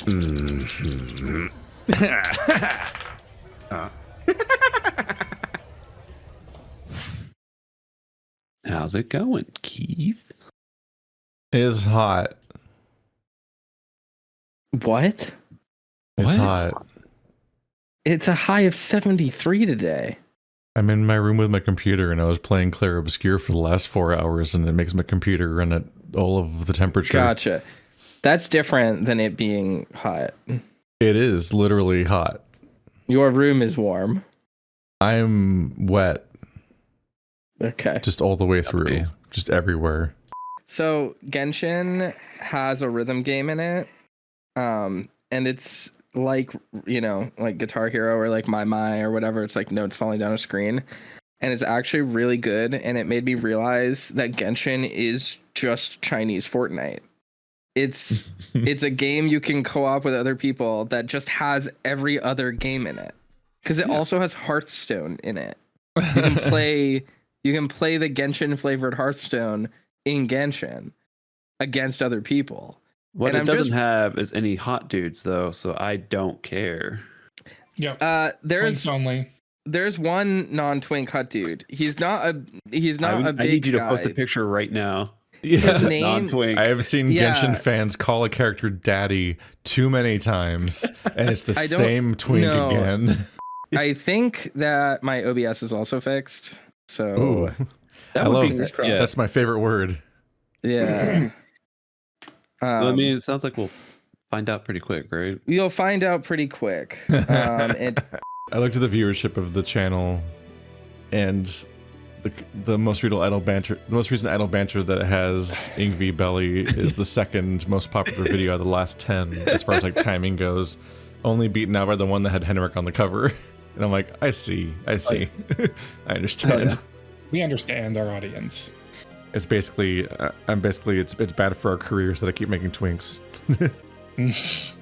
Mm-hmm. How's it going, Keith? It's hot. What? It's hot. It's a high of 73 today. I'm in my room with my computer and I was playing Clair Obscure for the last 4 hours and it makes my computer run at all of the temperature. Gotcha. That's different than it being hot. It is literally hot. Your room is warm. I'm wet. Okay. Just all the way through. Just everywhere. So Genshin has a rhythm game in it. And it's like, you know, like Guitar Hero or like My or whatever. It's like notes falling down a screen. And it's actually really good. And it made me realize that Genshin is just Chinese Fortnite. It's a game you can co-op with other people that just has every other game in it. Because it also has Hearthstone in it. You can play the Genshin flavored Hearthstone in Genshin against other people. What it doesn't have is any hot dudes though, so I don't care. Yeah. There's only. There's one non-twink hot dude. He's not a big I need you to guy. post a picture right now. His name, non-twink. I have seen Genshin fans call a character daddy too many times, and it's the same twink again. I think that my OBS is also fixed. So ooh, that's my favorite word. Yeah. Well, I mean, it sounds like we'll find out pretty quick, right? You'll find out pretty quick. I looked at the viewership of the channel, and the most recent idle banter that has Ingvi belly is the second most popular video out of the last 10 as far as like timing goes, only beaten out by the one that had Henrik on the cover. And I'm like, I see. I understand. Yeah. We understand our audience. It's basically, it's bad for our careers that I keep making twinks.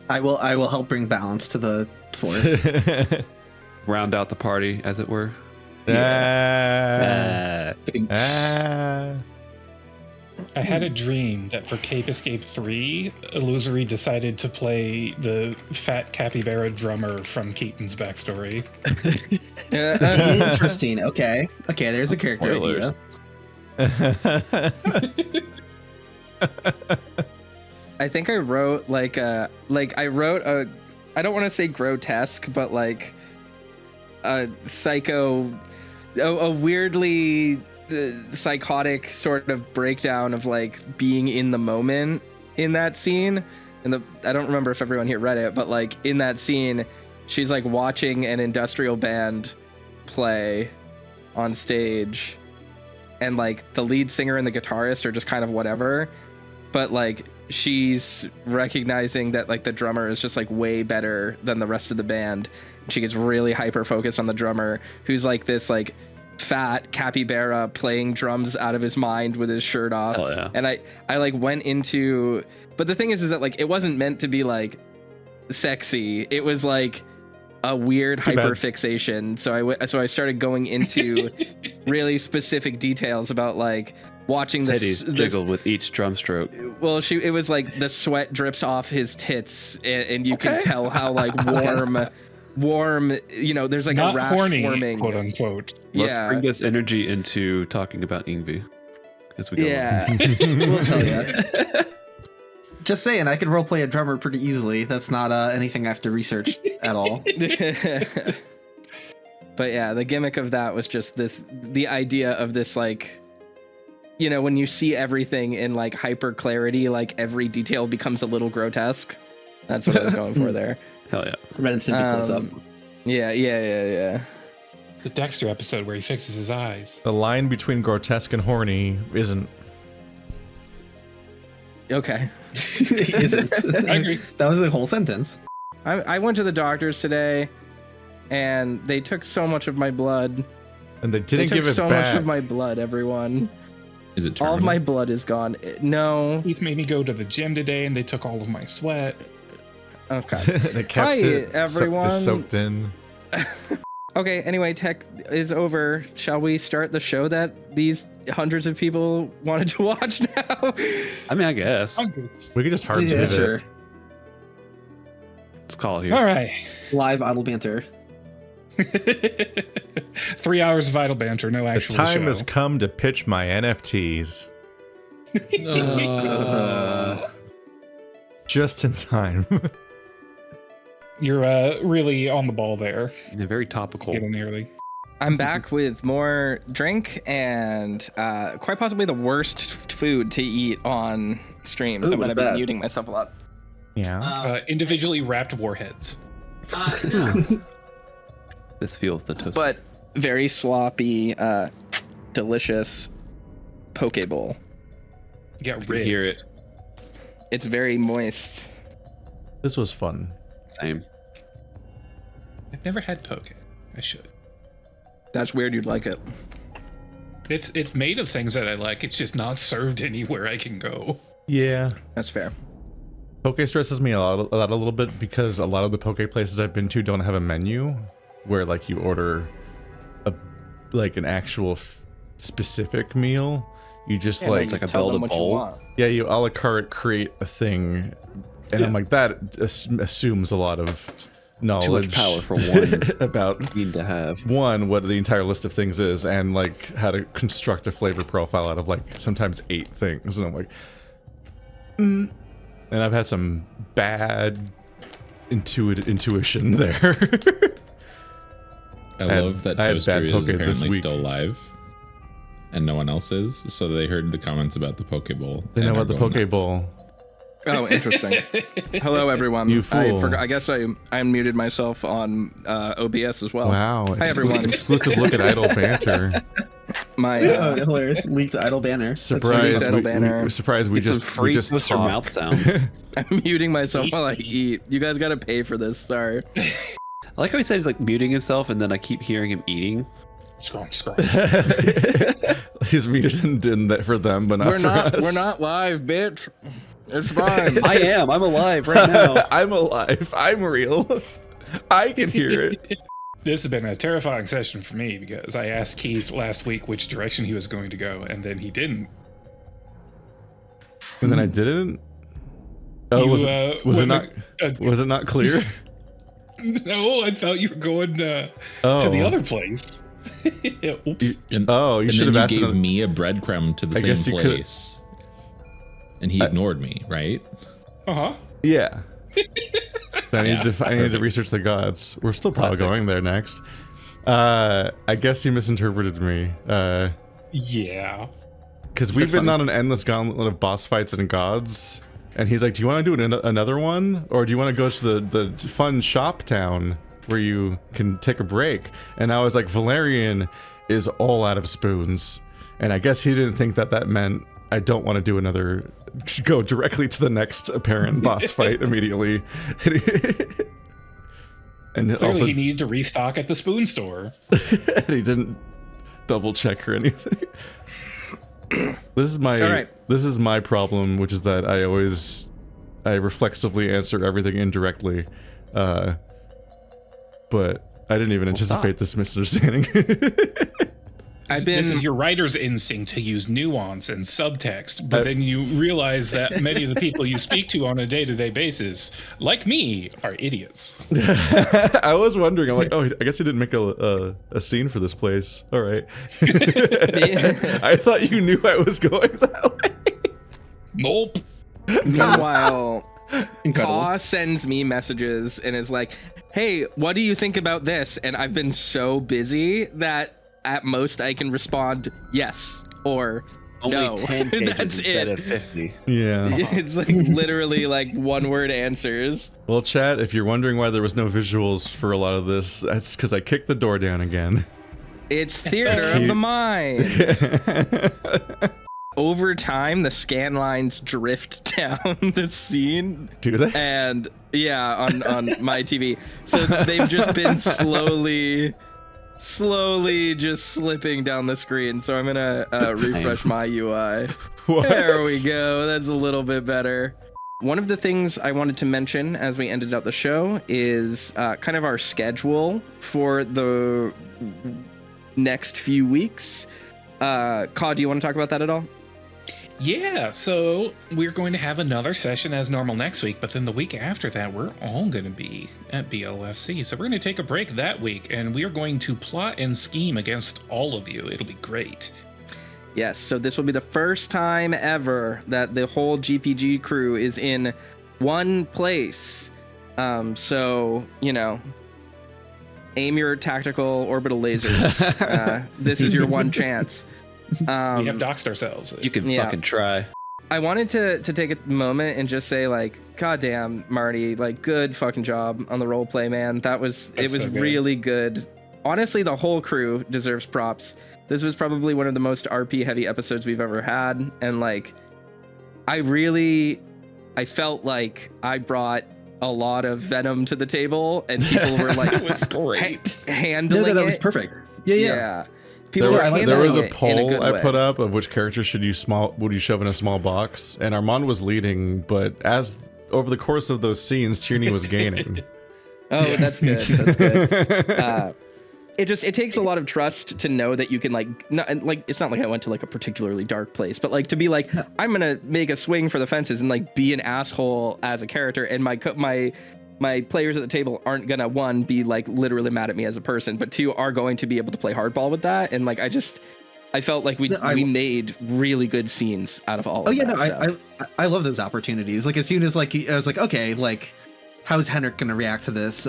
I will help bring balance to the force. Round out the party, as it were. I had a dream that for Cape Escape 3, Illusory decided to play the fat capybara drummer from Keaton's backstory. Interesting. Okay, there's a character idea. I think I wrote I don't want to say grotesque, but like a weirdly psychotic sort of breakdown of like being in the moment in that scene. And I don't remember if everyone here read it, but like in that scene, she's like watching an industrial band play on stage, and like the lead singer and the guitarist are just kind of whatever, but like she's recognizing that like the drummer is just like way better than the rest of the band. She gets really hyper focused on the drummer, who's like this like fat capybara playing drums out of his mind with his shirt off. Hell yeah. And I like went into, but the thing is that like it wasn't meant to be like sexy. It was like a weird hyper fixation. So I started going into really specific details about like watching this jiggle with each drum stroke. Well, it was like the sweat drips off his tits, and you can tell how like warm, you know, there's like not a rash horny, forming, quote unquote. Let's bring this energy into talking about Ingvi as we go. Yeah. We'll tell you. Just saying, I could roleplay a drummer pretty easily. That's not anything I have to research at all. But yeah, the gimmick of that was just the idea of this, like, you know, when you see everything in like hyper clarity, like every detail becomes a little grotesque. That's what I was going for there. Hell yeah. Ren and Stimpy close up. Yeah. The Dexter episode where he fixes his eyes. The line between grotesque and horny isn't. Okay. Isn't. I agree. That was a whole sentence. I went to the doctors today, and they took so much of my blood. And they didn't give it so back. much of my blood, everyone. Is it terminal? All of my blood is gone. No. Keith made me go to the gym today, and they took all of my sweat. Okay. They kept Hi, it everyone. soaked in. Okay, anyway, tech is over. Shall we start the show that these hundreds of people wanted to watch now? I mean, I guess. We could just hard Yeah, do sure. it. Let's call it here. All right. Live idle banter. 3 hours of idle banter, no The actual time show. has come to pitch my NFTs. Just in time. You're really on the ball there. Yeah, very topical. Getting early. I'm back with more drink and quite possibly the worst food to eat on stream. Ooh, So I'm what's gonna be that? muting myself a lot. Yeah. Individually wrapped warheads. This feels the toast. But very sloppy, delicious poke bowl. You got I can hear it. It's very moist. This was fun. Same. I've never had poke. I should. That's weird. You'd like it. It's made of things that I like. It's just not served anywhere I can go. Yeah. That's fair. Poke stresses me a little bit because a lot of the poke places I've been to don't have a menu where like you order an actual specific meal. You just Yeah, it's like a tell them build a what you bowl. want. yeah, you a la carte create a thing, and I'm like that assumes a lot of knowledge, Too much power for one about need to have. one, what the entire list of things is, and like how to construct a flavor profile out of like sometimes 8 things, and I'm like, and I've had some bad intuition there. I had- love that I had Toaster bad is poke this apparently week. still live, and no one else is. So they heard the comments about the Poke Bowl. They know and about the are going Poke nuts. Bowl. Oh, interesting. Hello, everyone. You fool. I guess I unmuted myself on OBS as well. Wow. Hi, everyone. Exclusive look at idle banter. My Hilarious. Leaked idle banner. Surprise! Idle banner. Surprise! We Get some just free toaster talk. mouth sounds. I'm muting myself while I eat. You guys gotta pay for this. Sorry. I like how he said he's like muting himself, and then I keep hearing him eating. Scroll. He's muted in that for them, but not We're for not. us. We're not live, bitch. It's fine. I am. I'm alive right now. I'm alive. I'm real. I can hear it. This has been a terrifying session for me because I asked Keith last week which direction he was going to go, and then he didn't. And then I didn't. Oh, You, was it when not? Was it not clear? No, I thought you were going to Oh. the other place. Oops. And, Oh, you and should then have asked. you gave another- me a breadcrumb to the I same guess you could- place, and he ignored me. Right? Uh-huh. Yeah. I need Yeah, to. I need to perfect. research the gods. We're still probably Classic. going there next. I guess you misinterpreted me. Yeah. Because we've That's been funny. on an endless gauntlet of boss fights and gods, and he's like, "Do you want to do another one, or do you want to go to the fun shop town where you can take a break?" And I was like, "Valerian is all out of spoons," and I guess he didn't think that meant I don't want to do another. Go directly to the next apparent boss fight immediately. And Clearly also, he needed to restock at the spoon store. and he didn't double check or anything. This is my All right. this is my problem, which is that I reflexively answer everything indirectly, but I didn't even anticipate this misunderstanding. I've been. This is your writer's instinct to use nuance and subtext, but then you realize that many of the people you speak to on a day-to-day basis, like me, are idiots. I was wondering. I'm like, oh, I guess he didn't make a scene for this place. All right. I thought you knew I was going that way. Nope. Meanwhile, Kaw sends me messages and is like, "Hey, what do you think about this?" And I've been so busy that at most I can respond yes or Only no. 10 pages That's instead it. of 50. Yeah. It's like literally like one-word answers. Well, chat, if you're wondering why there was no visuals for a lot of this, that's because I kicked the door down again. It's theater of the mind. Over time, the scan lines drift down the scene. Do they? And yeah, on my TV. So they've just been slowly just slipping down the screen. So I'm gonna refresh my UI. What? There we go. That's a little bit better. One of the things I wanted to mention as we ended out the show is kind of our schedule for the next few weeks. Kaw, do you want to talk about that at all? Yeah, so we're going to have another session as normal next week, but then the week after that, we're all going to be at BLFC. So we're going to take a break that week, and we are going to plot and scheme against all of you. It'll be great. Yes, so this will be the first time ever that the whole GPG crew is in one place. So, you know, aim your tactical orbital lasers. This is your one chance. We have doxed ourselves. You can fucking try. I wanted to take a moment and just say, like, goddamn, Marty, like, good fucking job on the role play, man. It was so good. really good. Honestly, the whole crew deserves props. This was probably one of the most RP heavy episodes we've ever had, and like, I felt like I brought a lot of venom to the table, and people were like, It was great. handling that it. was perfect. Yeah. People were handling There was a it in a poll good I way. put up of which character would you shove in a small box, and Armand was leading, but as over the course of those scenes, Tierney was gaining. Oh, that's good. That's good. It takes a lot of trust to know that you can it's not like I went to like a particularly dark place, but like to be like, I'm gonna make a swing for the fences and like be an asshole as a character, and my players at the table aren't gonna, one, be like literally mad at me as a person, but two, are going to be able to play hardball with that. And like I felt like we made really good scenes out of all of that stuff. I love those opportunities. Like as soon as like I was like, okay, like how's Henrik gonna react to this?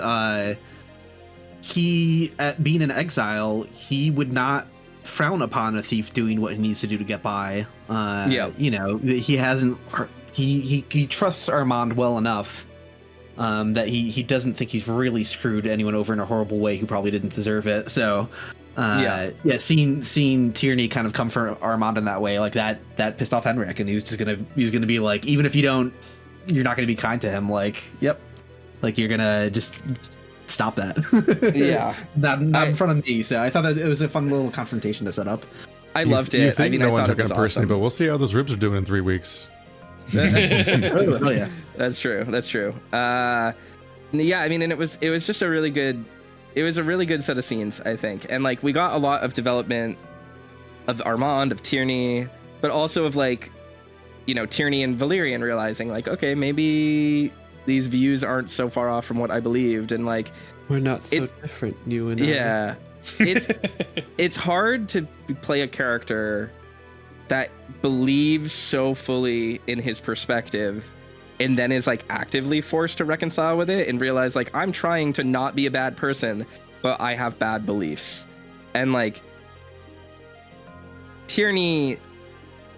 He, at being in exile, he would not frown upon a thief doing what he needs to do to get by. You know, he trusts Armand well enough that he doesn't think he's really screwed anyone over in a horrible way who probably didn't deserve it. So seeing Tierney kind of come for Armand in that way, like that pissed off Henrik, and he was gonna be like, even if you're not gonna be kind to him, like, yep, like you're gonna just stop that. Yeah. not in front of me. So I thought that it was a fun little confrontation to set up. I loved it. You think no one I took thought it it was personally, awesome. but we'll see how those ribs are doing in 3 weeks. Oh yeah. That's true. Yeah, I mean, and it was just a really good set of scenes, I think. And like, we got a lot of development of Armand, of Tierney, but also of like, you know, Tierney and Valerian realizing like, okay, maybe these views aren't so far off from what I believed. And like, We're not so different, you and I. yeah, it's hard to play a character that believes so fully in his perspective and then is like actively forced to reconcile with it and realize like, I'm trying to not be a bad person, but I have bad beliefs. And like, Tierney,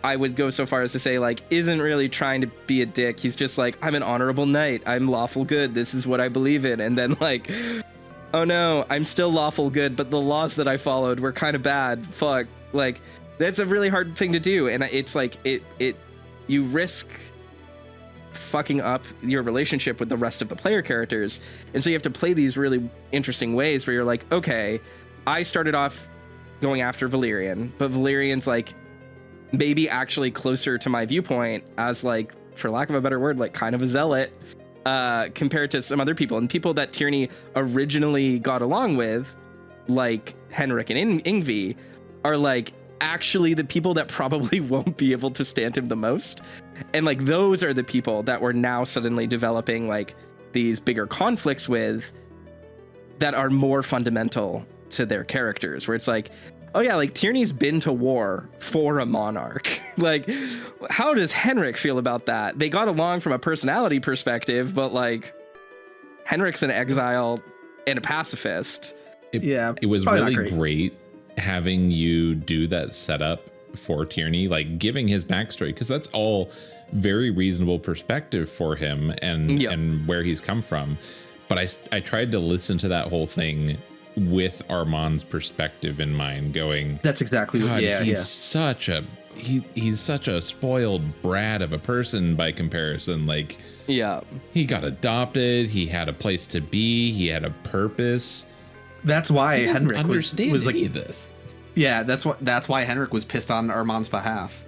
I would go so far as to say like, isn't really trying to be a dick. He's just like, I'm an honorable knight, I'm lawful good, this is what I believe in. And then like, oh no, I'm still lawful good, but the laws that I followed were kind of bad. Fuck. Like, that's a really hard thing to do. And it's like, you risk fucking up your relationship with the rest of the player characters. And so you have to play these really interesting ways where you're like, okay, I started off going after Valerian, but Valerian's like maybe actually closer to my viewpoint as like, for lack of a better word, like kind of a zealot compared to some other people. And people that Tierney originally got along with, like Henrik and Ingvi, are like actually the people that probably won't be able to stand him the most. And like, those are the people that we're now suddenly developing like these bigger conflicts with that are more fundamental to their characters, where it's like, oh yeah, like Tierney's been to war for a monarch. Like, how does Henrik feel about that? They got along from a personality perspective, but like, Henrik's an exile and a pacifist. It was really great having you do that setup for Tierney, like giving his backstory, because that's all very reasonable perspective for him and where he's come from. But I tried to listen to that whole thing with Armand's perspective in mind, going, that's exactly what he's such a spoiled brat of a person by comparison. Like, he got adopted, he had a place to be, he had a purpose. That's why Henrik was like this. Yeah, that's why Henrik was pissed on Armand's behalf.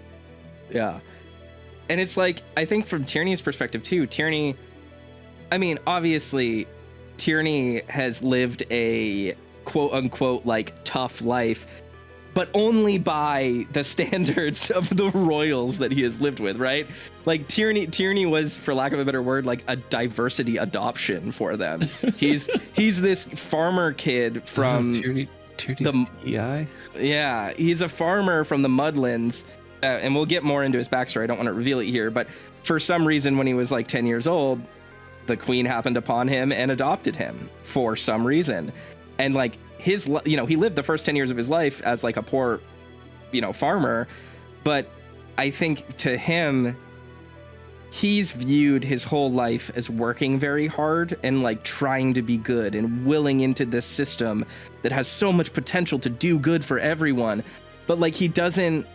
Yeah. And it's like, I think from Tierney's perspective too, Tierney, I mean, obviously Tierney has lived a quote unquote like tough life, but only by the standards of the royals that he has lived with, right? Like Tierney was, for lack of a better word, like a diversity adoption for them. He's this farmer kid from Tierney's TI? Yeah, he's a farmer from the Mudlands, and we'll get more into his backstory. I don't want to reveal it here, but for some reason, when he was like 10 years old, the queen happened upon him and adopted him for some reason. And like he lived the first 10 years of his life as like a poor, farmer. But I think to him, he's viewed his whole life as working very hard and like trying to be good and willing into this system that has so much potential to do good for everyone. But like he doesn't,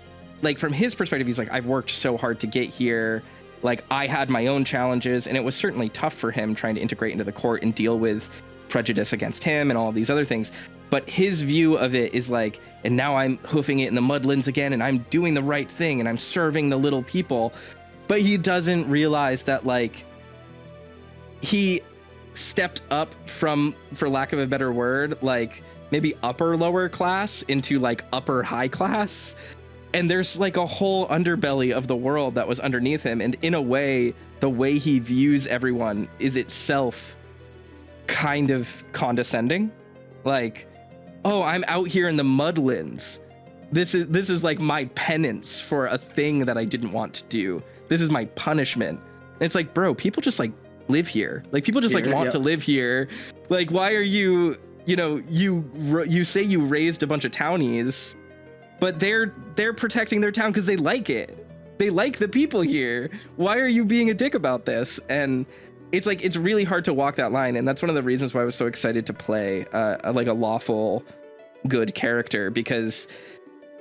like from his perspective, he's like, I've worked so hard to get here. Like I had my own challenges, and it was certainly tough for him trying to integrate into the court and deal with prejudice against him and all of these other things. But his view of it is like, and now I'm hoofing it in the Mudlands again, and I'm doing the right thing, and I'm serving the little people. But he doesn't realize that like he stepped up from, for lack of a better word, like maybe upper lower class into like upper high class. And there's like a whole underbelly of the world that was underneath him. And in a way, the way he views everyone is itself kind of condescending. Like, oh, I'm out here in the Mudlands. This is like my penance for a thing that I didn't want to do. This is my punishment. And it's like, bro, people just like live here. Like people just like want to live here. Like, why are you, you say you raised a bunch of townies, but they're protecting their town because they like it. They like the people here. Why are you being a dick about this? And it's like, it's really hard to walk that line. And that's one of the reasons why I was so excited to play like a lawful good character, because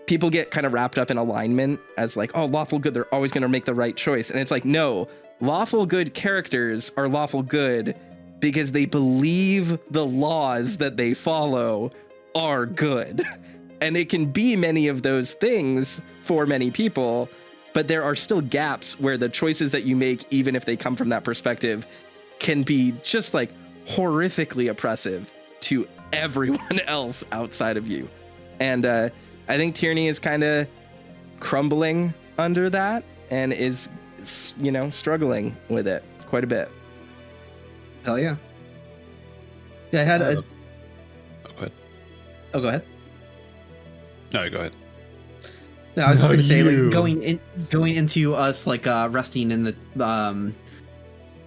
people get kind of wrapped up in alignment as like, oh, lawful good, they're always going to make the right choice. And it's like, no, lawful good characters are lawful good because they believe the laws that they follow are good. And it can be many of those things for many people, but there are still gaps where the choices that you make, even if they come from that perspective, can be just like horrifically oppressive to everyone else outside of you. And I think Tierney is kind of crumbling under that and is, struggling with it quite a bit. Hell yeah. Yeah, I had a... Go ahead. Oh, go ahead. No, go ahead. No, I was just gonna say, like, going into us like resting in the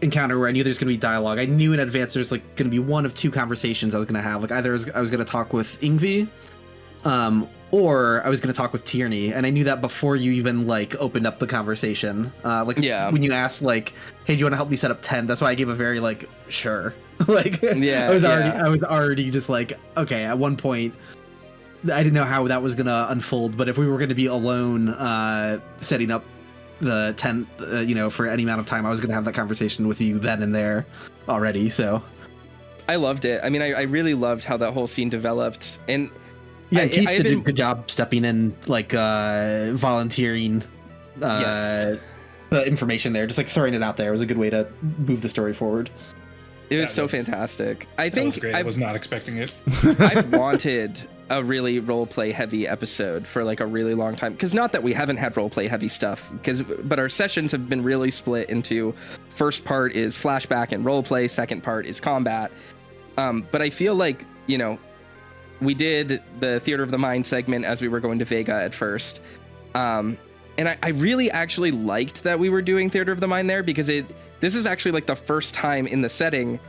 encounter where I knew there's gonna be dialogue. I knew in advance there's like gonna be one of two conversations I was gonna have. Like either I was gonna talk with Ingvi, or I was gonna talk with Tierney, and I knew that before you even like opened up the conversation. When you asked like, "Hey, do you want to help me set up 10?" That's why I gave a very like, "Sure." Like, I was already just like, okay. At one point, I didn't know how that was gonna unfold, but if we were gonna be alone, setting up the tent, for any amount of time, I was gonna have that conversation with you then and there already. So I loved it. I mean, I really loved how that whole scene developed, and yeah, Keith did a good job stepping in, like volunteering the information there, just like throwing it out there. It was a good way to move the story forward. It was so fantastic. I think I was not expecting it. I've wanted a really roleplay heavy episode for like a really long time, because not that we haven't had roleplay heavy stuff, but our sessions have been really split into, first part is flashback and roleplay, second part is combat. But I feel like, we did the Theater of the Mind segment as we were going to Vega at first. And I really actually liked that we were doing Theater of the Mind there, because this is actually like the first time in the setting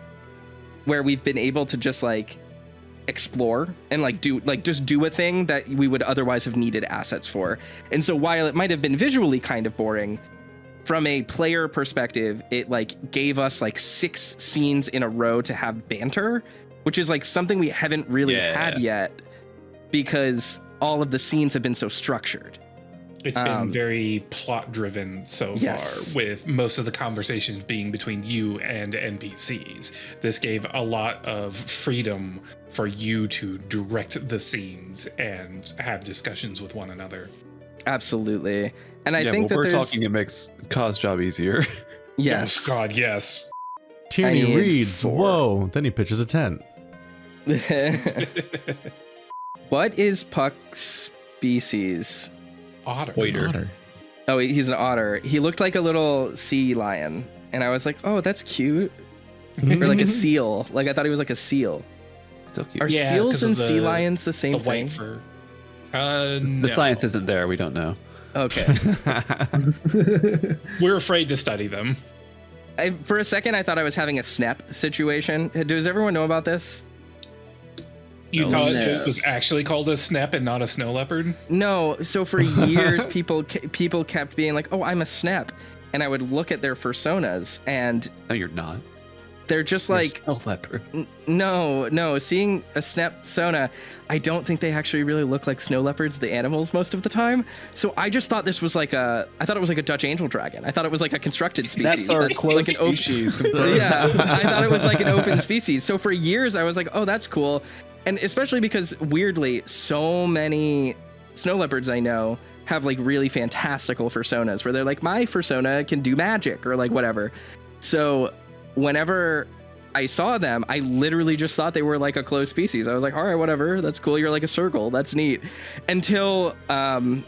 where we've been able to just like explore and like just do a thing that we would otherwise have needed assets for. And so while it might have been visually kind of boring, from a player perspective, it like gave us like 6 scenes in a row to have banter, which is like something we haven't really had yet, because all of the scenes have been so structured. It's been very plot driven so far, with most of the conversations being between you and NPCs. This gave a lot of freedom for you to direct the scenes and have discussions with one another. Absolutely. And I think that we're talking, it makes Ka's job easier. Yes. Oh, God, yes. Tierney reads, 4. Whoa, then he pitches a tent. What is Puck's species. Otter. Otter. Oh, he's an otter. He looked like a little sea lion, and I was like, oh, that's cute. Or like a seal. Like I thought he was like a seal. Still cute. Are Yeah, seals 'cause of and the- sea lions the same The thing? white fur. The No. science isn't there. We don't know. Okay. We're afraid to study them. For a second, I thought I was having a snap situation. Does everyone know about this? You No. thought No. it was actually called a snap and not a snow leopard? No. So for years, people kept being like, "Oh, I'm a snap," and I would look at their personas, and No, you're not. they're just You're a like, snow leopard. no. Seeing a snap persona, I don't think they actually really look like snow leopards, the animals, most of the time. So I just thought this was like I thought it was like a Dutch angel dragon. I thought it was like a constructed species. That's our That's close like an species. Yeah, I thought it was like an open species. So for years, I was like, oh, that's cool. And especially because weirdly, so many snow leopards I know have like really fantastical personas where they're like, my persona can do magic or like whatever. So whenever I saw them, I literally just thought they were like a closed species. I was like, all right, whatever, that's cool. You're like a circle. That's neat. Until I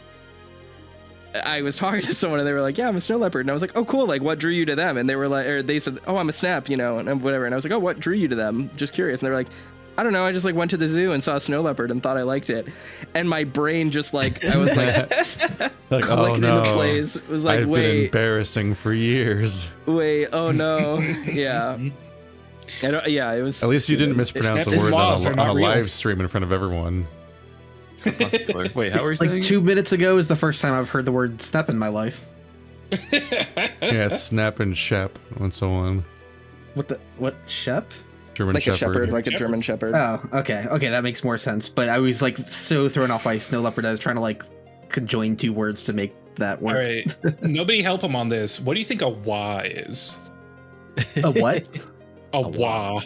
was talking to someone and they were like, yeah, I'm a snow leopard. And I was like, oh, cool. Like, what drew you to them? And they were like, or they said, oh, I'm a snap, and whatever. And I was like, oh, what drew you to them? Just curious. And they were like, I don't know. I just like went to the zoo and saw a snow leopard and thought I liked it. And my brain just like, I was like, Like, oh clicked no, into place. It was like, I've been wait, embarrassing for years. oh no. Yeah. Yeah, it was. At least you didn't mispronounce a It's word laws, on they're a not real. live stream in front of everyone. Wait, how are you saying Like it? 2 minutes ago is the first time I've heard the word snap in my life. Yeah, Snap and Shep and so on. What Shep? German like a Shepherd. shepherd, like a German shepherd. Oh, okay, that makes more sense. But I was like so thrown off by snow leopard. I was trying to like conjoin two words to make that All work. right. Nobody help him on this. What do you think a wah is? A what? A wah.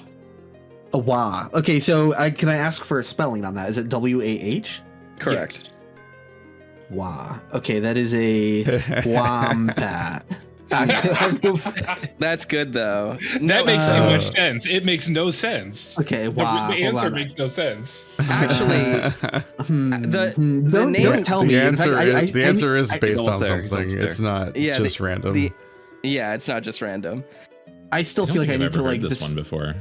A wah. Okay, so can I ask for a spelling on that? Is it W-A-H? Correct. Wah. Okay, that is a wombat. That's good though. That makes too Uh, much sense. It makes no sense. Okay, The, wow. the hold answer on. makes no sense. Actually, the don't name- tell me. The In fact, answer is I- based on almost there, something. almost there. It's not Yeah, just random. yeah, it's not just random. I still I don't feel like I think I've need to ever like heard this one before.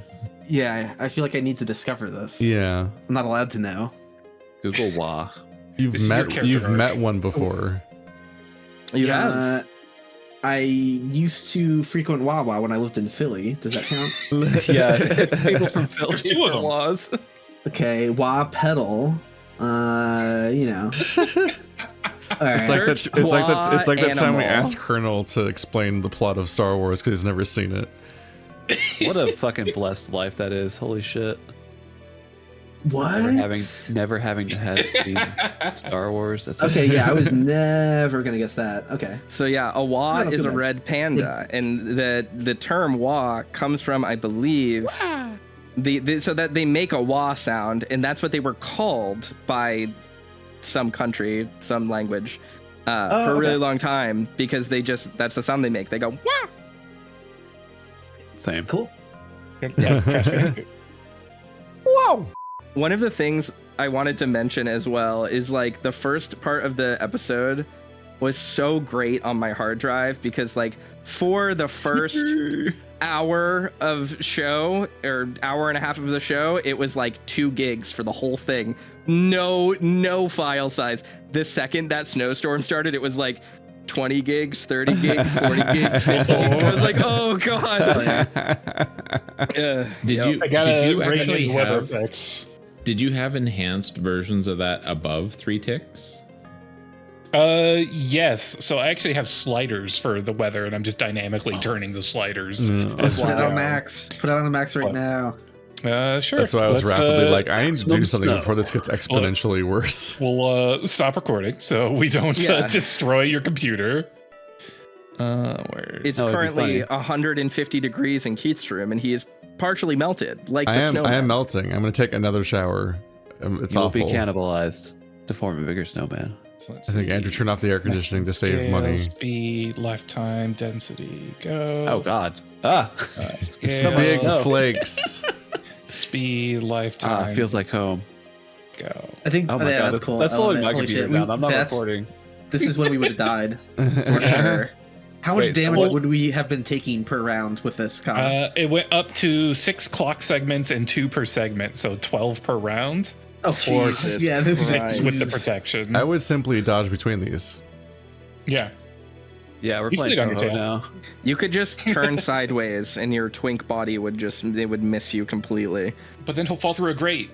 Yeah, I feel like I need to discover this. Yeah, I'm not allowed to know. Google wah. you've This is your met character arc. met one before. You have. I used to frequent Wawa when I lived in Philly. Does that count? Yeah, it's people from Philly. There's two of them. Laws. Okay, Wah pedal. All right. It's like that. Search It's like that time we animal. asked Colonel to explain the plot of Star Wars because he's never seen it. What a fucking blessed life that is. Holy shit. What? Never having to have seen Star Wars. That's Okay, yeah, I was never gonna guess that. Okay. So yeah, a wah I don't is feel a bad. red panda, and the term wah comes from, I believe, so that they make a wah sound, and that's what they were called by some country, some language, for a really okay. long time because that's the sound they make. They go wah. Same. Cool. Whoa! One of the things I wanted to mention as well is like the first part of the episode was so great on my hard drive because like for the first hour of show or hour and a half of the show, it was like 2 gigs for the whole thing. No file size. The second that snowstorm started, it was like 20 gigs, 30 gigs, 40 gigs, 50 gigs. I was like, oh god. Did I gotta you bring actually in weather have? effects. Did you have enhanced versions of that above 3 ticks? Yes. So I actually have sliders for the weather, and I'm just dynamically turning the sliders. Let's put it Wow. on max. Put it on the max right What? now. Sure. That's why I was Let's, rapidly like, I need to do some something stuff. before this gets exponentially worse. We'll stop recording so we don't Yeah. destroy your computer. Where? It's Oh, it'd be currently funny. 150 degrees in Keith's room, and he is partially melted, like the snow. I am melting. I'm gonna take another shower. It's You'll awful. be cannibalized to form a bigger snowman. Let's I think see. Andrew turned off the air conditioning to save Scale, money. Speed, lifetime, density, go. Oh god. Ah. Scale, Big No. flakes. speed, lifetime, Feels like home. go. I think Oh my god, that's cool. that's slowing Element. my Holy computer shit. down. I'm not That's- recording. This is when we would have died for sure. How much Wait, damage well- would we have been taking per round with this comment? It went up to 6 clock segments and 2 per segment, so 12 per round. Oh, Jesus yeah, Christ. With the protection. I would simply dodge between these. Yeah. Yeah, we're You playing played Toho Undertale. now. You could just turn sideways and your twink body would just, they would miss you completely. But then he'll fall through a grate.